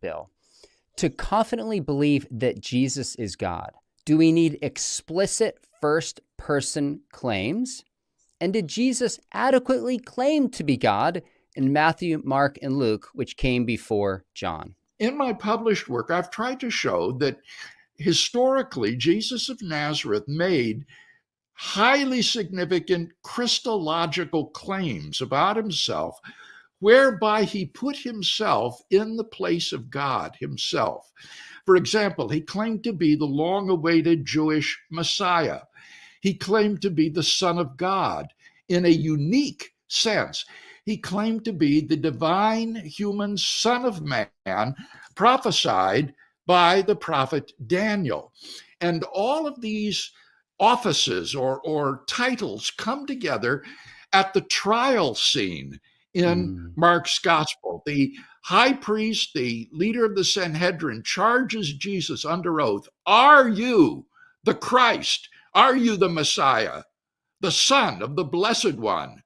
Bill. To confidently believe that Jesus is God, do we need explicit first-person claims? And did Jesus adequately claim to be God in Matthew, Mark, and Luke, which came before John? In my published work, I've tried to show that historically, Jesus of Nazareth made highly significant Christological claims about himself, whereby he put himself in the place of God himself. For example, he claimed to be the long-awaited Jewish Messiah. He claimed to be the Son of God in a unique sense. He claimed to be the divine human Son of Man prophesied by the prophet Daniel. And all of these offices or titles come together at the trial scene in Mark's gospel. The high priest, the leader of the Sanhedrin, charges Jesus under oath, "Are you the Christ? Are you the Messiah, the Son of the Blessed One?"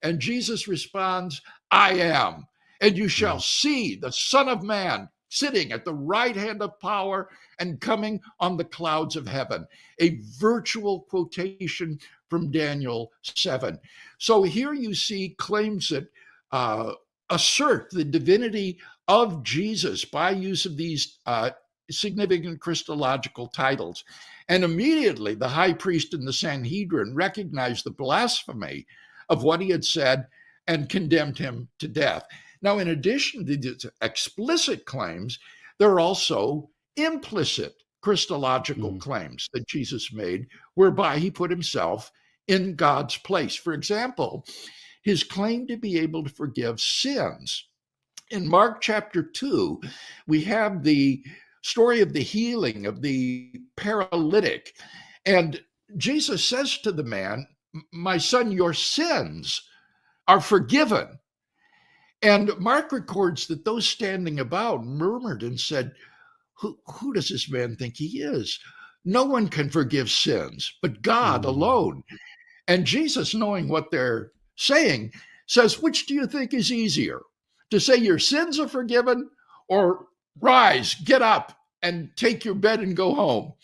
And Jesus responds, "I am. And you shall see the Son of Man sitting at the right hand of power and coming on the clouds of heaven." A virtual quotation from Daniel 7. So here you see claims that assert the divinity of Jesus by use of these significant Christological titles. And immediately the high priest and the Sanhedrin recognized the blasphemy of what he had said and condemned him to death. Now, in addition to these explicit claims, there are also implicit Christological claims that Jesus made, whereby he put himself in God's place. For example, his claim to be able to forgive sins. In Mark chapter 2, we have the story of the healing of the paralytic. And Jesus says to the man, "My son, your sins are forgiven." And Mark records that those standing about murmured and said, who does this man think he is? No one can forgive sins but God alone. And Jesus, knowing what they're saying, says, "Which do you think is easier? To say your sins are forgiven, or rise, get up, and take your bed and go home?"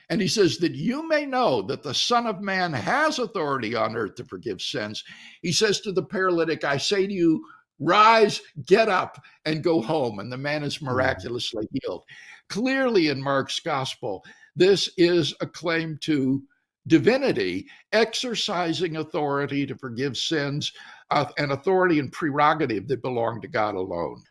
And he says, "That you may know that the Son of Man has authority on earth to forgive sins." He says to the paralytic, "I say to you, rise, get up, and go home." And the man is miraculously healed. Clearly in Mark's gospel, this is a claim to divinity exercising authority to forgive sins, an authority and prerogative that belong to God alone.